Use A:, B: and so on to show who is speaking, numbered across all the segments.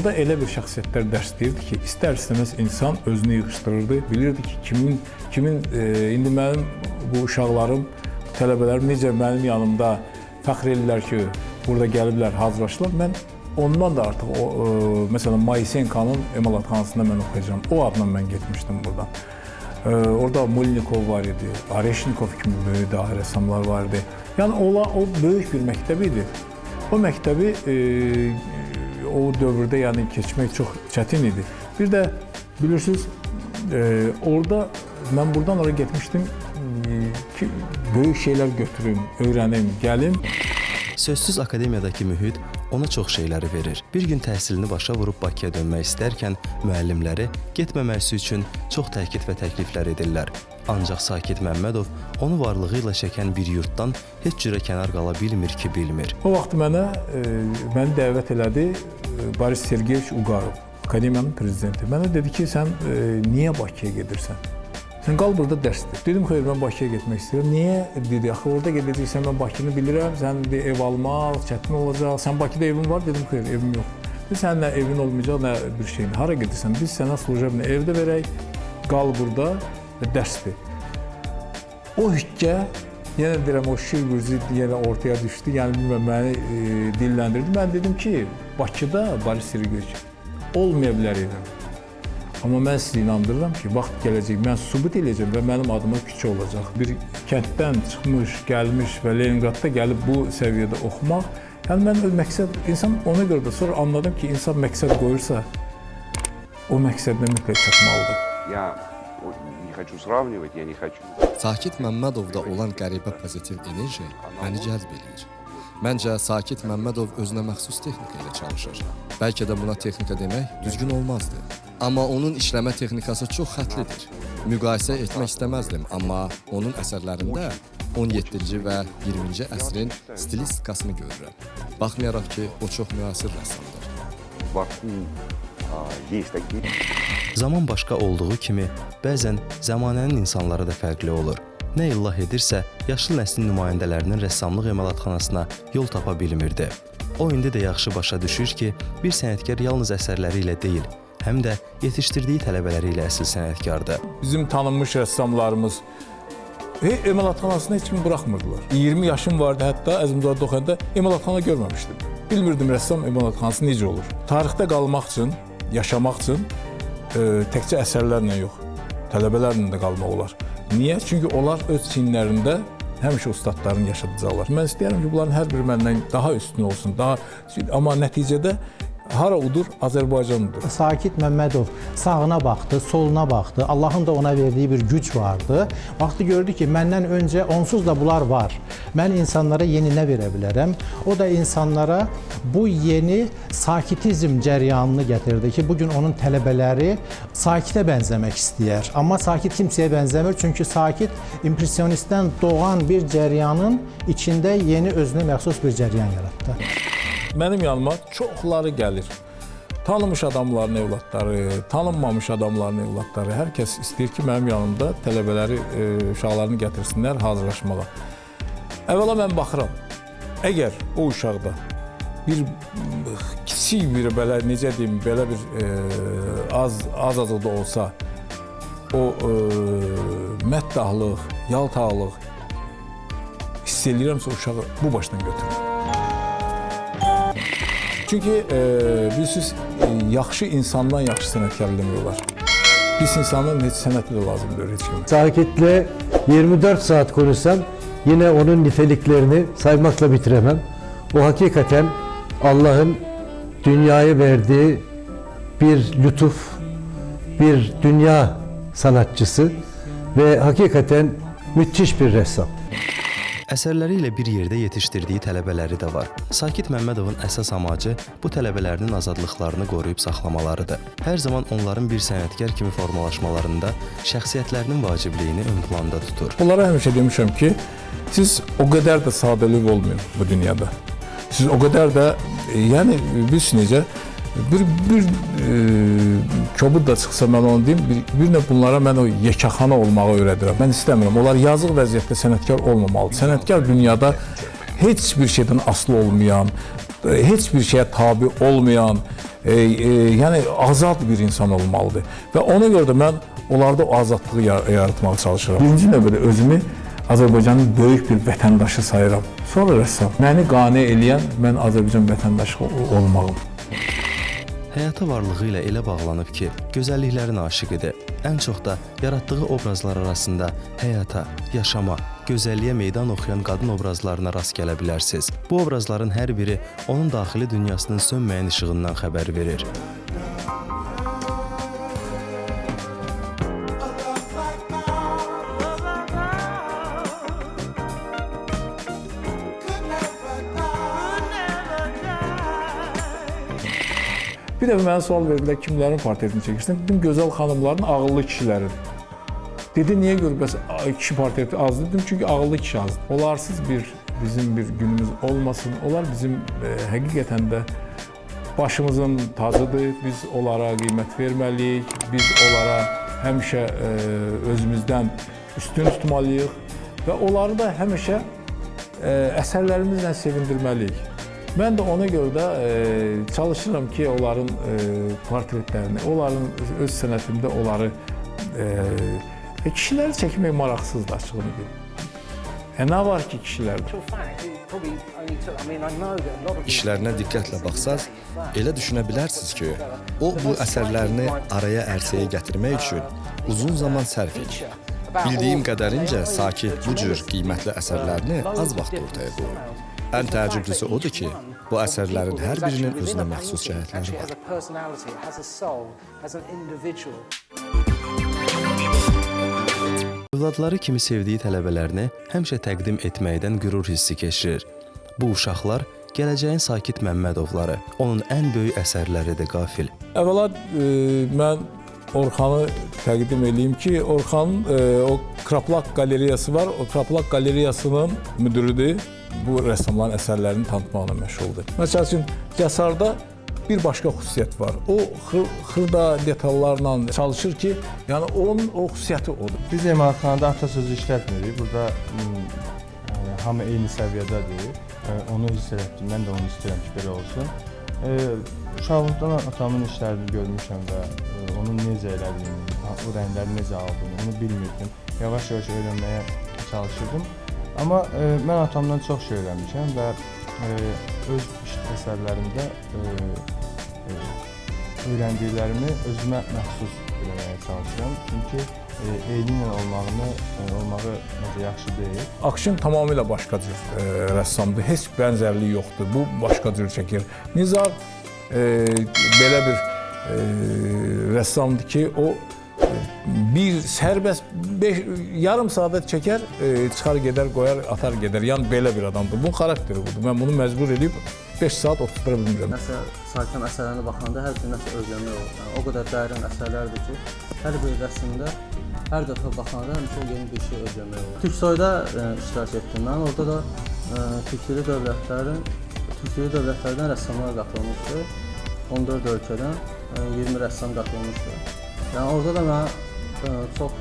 A: orada elə bir şəxsiyyətlər dərs deyirdi ki, istər-istəməz insan özünü yığışdırırdı, bilirdi ki, indi mənim bu uşaqlarım, tələbələrim necə mənim yanımda fəxr edirlər ki, burada gəliblər, hazırlaşırlar. Mən ondan da artıq, məsələn, Moisenkonun emalatxanasında mən oxuyacağam. O adla mən getmişdim buradan. Orada Molnikov var idi, Areşnikov kimi böyük dahi rəssamlar var idi. Yəni, o böyük bir məktəb idi. O məktəbi o dövrdə yəni, keçmək çox çətin idi. Bir də, bilirsiniz, orada mən buradan oraya getmişdim ki, böyük şeylər götürüm, öyrənim, gəlim.
B: Sözsüz akademiyadakı mühit ona çox şeyləri verir. Bir gün təhsilini başa vurub Bakıya dönmək istərkən müəllimləri getməməsi üçün çox təkid və təkliflər edirlər. Ancaq Sakit Məmmədov onu varlığı ilə çəkən bir yurtdan heç cürə kənar qala bilmir ki, bilmir.
A: O vaxt məni dəvət elədi Boris Sergeyeviç Uqarov, akademiyanın prezidenti. Mənə dedi ki, sən niyə Bakıya gedirsən? Sən qal burada dərsdir. Dedim, xeyr, mən Bakıya getmək istəyirəm. Niyə? Dedi, axı, orada gedəcəksən, mən Bakını bilirəm, sən ev almaq, çətin olacaq. Sən Bakıda evin var? Dedim, xeyr, evim yox. Dedi, sən nə evin olmayacaq, nə bir şeyin. Hara gedirsən? Biz sənə slujebni evdə verək, qal burada və dərsdir. O hüccə, yenə deyirəm, o şir bürcü yenə ortaya düşdü. Yəni, bilməm, məni dilləndirdi. Mən dedim ki, Bakıda Boris Sergeyeviç olmaya bilər edim. Amma mən sizi inandırıram ki, vaxt gələcək, mən sübut edəcəm və mənim adıma küçə olacaq. Bir kənddən çıxmış, gəlmiş və Leningradda gəlib bu səviyyədə oxumaq, yəni mən məqsəd, insan ona görə də sonra anladım ki, insan məqsəd qoyursa, o məqsədlə mütləq çatmalıdır.
C: Sakit Məmmədovda olan qəribə pozitiv enerji məni cəlb edir. Məncə, Sakit Məmmədov özünə məxsus texnika ilə çalışır. Bəlkə də buna texnika demək düzgün olmazdı. Amma onun işləmə texnikası çox xətlidir. Müqayisə etmək istəməzdim, amma onun əsərlərində 17-ci və 20-ci əsrin stilistikasını görürəm. Baxmayaraq ki, o çox müasir rəssamdır.
B: Zaman başqa olduğu kimi, bəzən zamanənin insanları da fərqli olur. Nə illah edirsə, yaşlı nəslin nümayəndələrinin rəssamlıq emalatxanasına yol tapa bilmirdi. O indi də yaxşı başa düşür ki, bir sənətkar yalnız əsərləri ilə deyil, həm də yetişdirdiyi tələbələri ilə əsl sənətkardır.
A: Bizim tanınmış rəssamlarımız emalatxanasını heç kimi buraxmırdılar. 20 yaşım vardı, hətta Əzimzadə oxuyanda emalatxana görməmişdim. Bilmirdim rəssam emalatxanası necə olur. Tarixdə qalmaq üçün, yaşamaq üçün təkcə əsərlərlə yox, tələbələrlə də qalmaq olar. Niyə? Çünki onlar öz çiyinlərində həmişə ustadlarını yaşadacaqlar. Mən istəyirəm ki, bunların hər biri məndən daha üstün olsun, amma nəticədə hara udur, Azərbaycanlıdır.
D: Sakit Məmmədov sağına baxdı, soluna baxdı. Allahın da ona verdiyi bir güc vardı. Vaxtı gördü ki, məndən öncə onsuz da bunlar var. Mən insanlara yeni nə verə bilərəm? O da insanlara bu yeni sakitizm cəryanını gətirdi ki, bugün onun tələbələri sakitə bənzəmək istəyər. Amma sakit kimsəyə bənzəmir, çünki sakit impressionistdən doğan bir cəryanın içində yeni özünə məxsus bir cəryan yaratdı.
A: Mənim yanıma çoxları gəlir. Tanınmış adamların övladları, tanınmamış adamların övladları. Hər kəs istəyir ki, mənim yanımda tələbələri, uşaqlarını gətirsinlər hazırlaşmağa. Əvvəla mən baxıram, əgər o uşaqda bir kiçik bir belə, necə deyim, belə bir az-azı da olsa, o məddahlıq, yaltaqlıq hiss edirəmsə, uşağı bu başdan götürür. Çünki bilirsiniz, yaxşı insandan yaxşı sənətkar demək olar. Pis insanın heç sənəti də lazımdır, heç kimi.
E: Sakit'le 24 saat konuşsam yine onun niteliklerini saymakla bitiremem. O hakikaten Allah'ın dünyaya verdiği bir lütuf, bir dünya sanatçısı ve hakikaten müthiş bir ressam.
B: Əsərləri ilə bir yerdə yetişdirdiyi tələbələri də var. Sakit Məmmədovun əsas amacı bu tələbələrinin azadlıqlarını qoruyub saxlamalarıdır. Hər zaman onların bir sənətkar kimi formalaşmalarında şəxsiyyətlərinin vacibliyini ön planda tutur.
A: Onlara həmişə demişəm ki, siz o qədər də sadəlövh olmayın bu dünyada. Siz o qədər də, yəni bilirsiniz necə, bir kobud da çıxsa mən onu deyim, bir də bunlara mən o yekəxana olmağı öyrədirəm. Mən istəmirəm. Onlar yazıq vəziyyətdə sənətkar olmamalıdır. Sənətkar dünyada heç bir şeydən asılı olmayan, heç bir şeyə tabi olmayan, yəni azad bir insan olmalıdır. Və ona görə də mən onlarda o azadlığı yaratmağa çalışıram. Birinci növbədə özümü Azərbaycanın böyük bir vətəndaşı sayıram. Sonra rəssam. Məni qane eləyən mən Azərbaycan vətəndaşı olmağım.
B: Həyata varlığı ilə elə bağlanıb ki, gözəlliklərin aşiqidir. Ən çox da yaratdığı obrazlar arasında həyata, yaşama, gözəlliyə meydan oxuyan qadın obrazlarına rast gələ bilərsiniz. Bu obrazların hər biri onun daxili dünyasının sönməyən işığından xəbər verir.
A: Bir dəfə mənə sual verdilər, kimlərin portretini çəkirsən? Dedim, gözəl xanımların, ağıllı kişilərin. Dedi, niyə görə bəs kişi portreti azdır? Dedim, çünki ağıllı kişi azdır. Olarsız bizim bir günümüz olmasın. Onlar bizim həqiqətən də başımızın tacıdır. Biz onlara qiymət verməliyik. Biz onlara həmişə özümüzdən üstün tutmalıyıq və onları da həmişə əsərlərimizlə sevindirməliyik. Mən də ona görə də çalışıram ki, onların portretlərini, onların öz sənətimdə onları kişiləri çəkmək maraqsızdır, açığını deyim. Nə var ki kişilərdə?
C: İşlərinə diqqətlə baxsaz, elə düşünə bilərsiniz ki, o bu əsərlərini araya ərsəyə gətirmək üçün uzun zaman sərf edir. Bildiyim qədərincə Sakit bu cür qiymətli əsərlərini az vaxt ortaya qoyur. Ən təəccüblüsü odur ki, bu əsərlərin hər birinin özünə məxsus cəhətləri var.
B: Övladları kimi sevdiyi tələbələrini həmişə təqdim etməkdən qürur hissi keçirir. Bu uşaqlar gələcəyin Sakit Məmmədovları, onun ən böyük əsərləridir Qafil.
A: Əvvəla mən Orxanı təqdim edeyim ki, Orxanın o Kraplak qalereyası var. O Kraplak qalereyasının müdürüdür. Bu rəssamların əsərlərini tanıtmaqla məşğuldur. Məsəl üçün, Cəsarda bir başqa xüsusiyyət var. O xırda detallarla çalışır ki, yəni onun o xüsusiyyəti odur.
F: Biz emalatxanada atasözü işlətmirik. Burada hamı eyni səviyyədədir. Onu hiss etdim. Mən də onu istəyirəm ki, belə olsun. Uşaqlıqdan atamın işlərini görmüşəm və onun necə elədiyini, o rəngləri necə aldığını, onu bilmirdim. Yavaş-yavaş öyrənməyə çalışırdım. Amma mən atamdan çox şey öyrənmişəm və öz əsərlərimdə öyrəndiklərimi özümə məxsus eləməyə çalışıram. Çünki eyni ilə olmağı necə yaxşı deyil.
A: Akşin tamamilə başqa cür rəssamdır. Heç bənzərliyi yoxdur. Bu başqa cür çəkir. Nizar belə bir rəssamdır ki, o bir sərbəst yarım saata çəkər, çıxar gedər, qoyar, atar gedər. Yəni belə bir adamdır. Bunun xarakteri budur. Mən bunu məcbur edib 5 saat otuzdura bilmirəm.
G: Nəsə Sakit əsərlərinə baxanda hər bir nəsə özləmək olur. Yəni, o qədər dərin əsərlərdir ki, hər bir rəsmdə hər dəfə baxanda həmişə yeni bir şey özləmək olur. Türksoyda iştirak etdim mən. Orada da türkçülü dövlətlərdən rəssamlar qatılmışdı. 14 ölkədən 20 rəssam qatılmışdı. Yəni orada da mən çox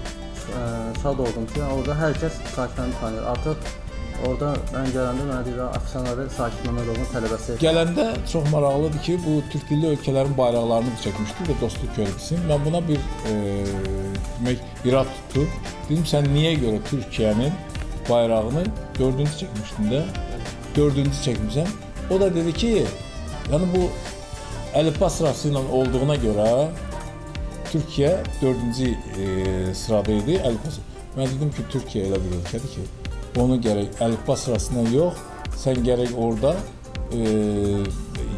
G: şad oldum ki, orada hər kəs Sakitəni tanıyır. Artıq orada mən gələndə mənə deyirlər, Afşanları Sakit Məmmədovun tələbəsi.
A: Gələndə çox maraqlıdır ki, bu türk dilli ölkələrin bayraqlarını çəkmişdi və Dostluq körpüsünün. Mən buna bir irad tutub. Dedim, sən niyə görə Türkiyənin bayrağını 4-cü çəkmişdin də, 4-cü çəkmişsən. O da dedi ki, yəni bu əlifba sırası ilə olduğuna görə Türkiyə 4-cü sırada idi, əlifba sırası. Mən dedim ki, Türkiyə elə bir ölkədir ki, onu gərək əlifba sırasından yox, sən gərək orada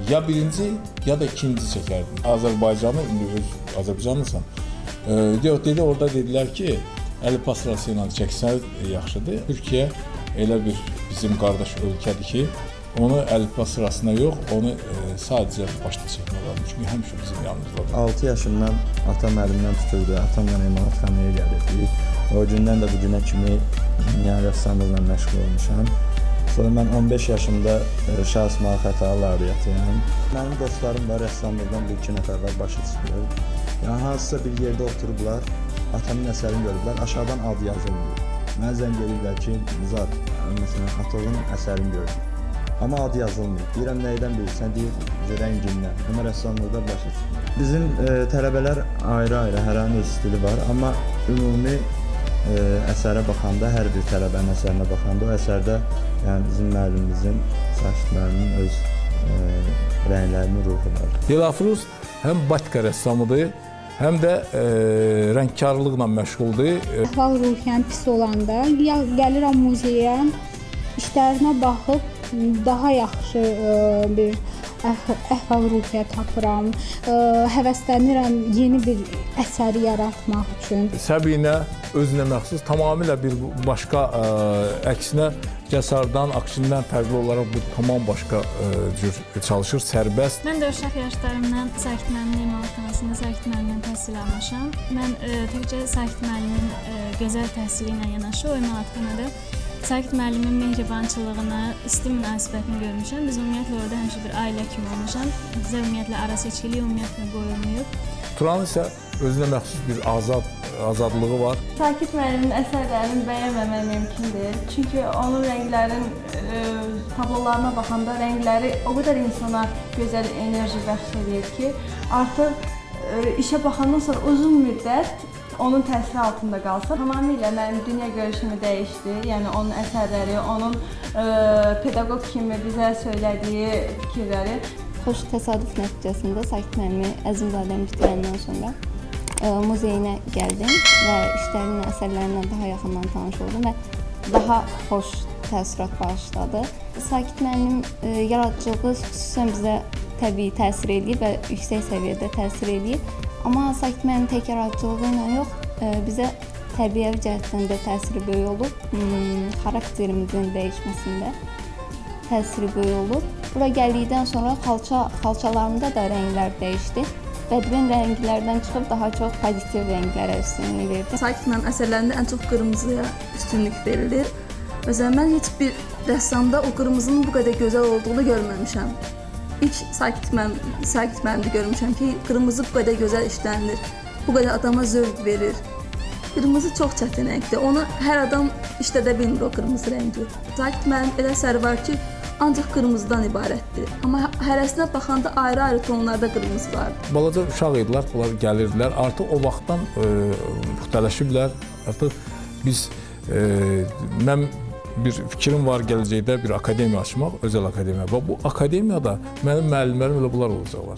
A: ya birinci, ya da ikinci çəkərdin. Azərbaycanı, indi öz Azərbaycanlısan. Dedi, orada dedilər ki, əlifba sırası ilə çəksən yaxşıdır. Türkiyə elə bir bizim qardaş ölkədir ki, onu əlifba sırasına yox, onu sadəcə başda çəkmək lazım. Çünki həmişə bizim yanımızdadır.
H: 6 yaşımdan atam əlimdən tuturdu, atamla emalatxanaya gəlirdik. O gündən də bu günə kimi rəssamlıqla məşğul olmuşam. Sonra mən 15 yaşımda Şah İsmayıl Xətai laureatıyam. Mənim dostlarım var, rəssamlıqdan 1-2 nəfər var, başı çıxıyor. Yəni hansısa bir yerdə oturublar, atamın əsərini görüblər, aşağıdan ad yazılmıyor. Mən zəng ediblər ki, Nizar, məsələn, Atovun əsərini gördüm. Amma adı yazılmır. Deyirəm nəydən bilirsən? Deyir rəngindən. Amma rəssamlıqda başa çıxmır. Bizim tələbələr ayrı-ayrı, hər hansı öz stili var, amma ümumi əsərə baxanda, hər bir tələbənin əsərinə baxanda o əsərdə yəni bizim müəllimimizin, Sakit müəllimin öz rənglərinin ruhu var.
A: Dilafruz həm batika rəssamıdır, həm də rəngkarlıqla məşğuldur.
I: Əhval-ruhiyyəm pis olanda ya gəlirəm muzeyə, işlərinə baxıb daha yaxşı bir əhval-ruhiyyə tapıram, həvəslənirəm yeni bir əsəri yaratmaq üçün.
A: Səbinə özünə məxsus tamamilə bir başqa, əksinə Cəsardan, Akşindən fərqli olaraq bu tamam başqa cür çalışır, sərbəst.
J: Mən də uşaq yaşlarımdan Sakit müəllimin emalatxanasında Sakit müəllimdən təhsil almışam. Mən təkcə Sakit müəllimin gözəl təhsili ilə yanaşı o emalatxanada Sakit müəllimin mehribançılığını, isti münasibətini görmüşəm. Biz ümumiyyətlə orada həmişə bir ailə kimi olmuşam. Bizə ümumiyyətlə ara seçkiliyi ümumiyyətlə qoyulmayıb.
A: Turanın isə özünə məxsus bir azadlığı var.
K: Sakit müəllimin əsərlərini bəyənməmək mümkündür. Çünki onun rənglərin tablolarına baxanda rəngləri o qədər insana gözəl enerji bəxş edir ki, artıq işə baxandan sonra uzun müddət onun təsiri altında qalsa, tamamilə mənim dünya görüşümü dəyişdi. Yəni onun əsərləri, onun pedaqoq kimi bizə söylədiyi fikirləri.
I: Xoş təsadüf nəticəsində Sakit müəllimi Əzimzadəni bitirəndən sonra muzeyinə gəldim və işlərinlə, əsərlərinlə daha yaxından tanış oldum və daha xoş təəssürat bağışladı. Sakit müəllim yaradıcılığı xüsusən bizə təbii təsir edir və yüksək səviyyədə təsir edir. Amma Sakit müəllim tək yaradıcılığı ilə yox, bizə tərbiyəvi cəhətdən də təsiri böyük olub, xarakterimizin dəyişməsində təsiri böyük olub. Bura gəldikdən sonra xalçalarında da rənglər dəyişdi. Bədbin rənglərdən çıxıb daha çox pozitiv rənglərə üstünlük verdi.
K: Sakit müəllim əsərlərində ən çox qırmızıya üstünlük verilir. Məsələn, mən heç bir rəssamda o qırmızının bu qədər gözəl olduğunu görməmişəm. İlk Sakit müəllimdə görmüşəm ki, qırmızı bu qədər gözəl işlənilir, bu qədər adama zövq verir. Qırmızı çox çətin rəngdir, onu hər adam işlədə bilmir o qırmızı rəngi. Sakit müəllim elə əsəri var ki, ancaq qırmızıdan ibarətdir. Amma hərəsinə baxanda ayrı-ayrı tonlarda qırmızı vardır.
A: Balaca uşaq idilər, bunlar gəlirdilər. Artıq o vaxtdan puxtalaşıblar. Artıq biz, mən bir fikrim var gələcəkdə bir akademiya açmaq, özəl akademiya. Və bu akademiyada mənim müəllimlərim elə bunlar olacaqlar.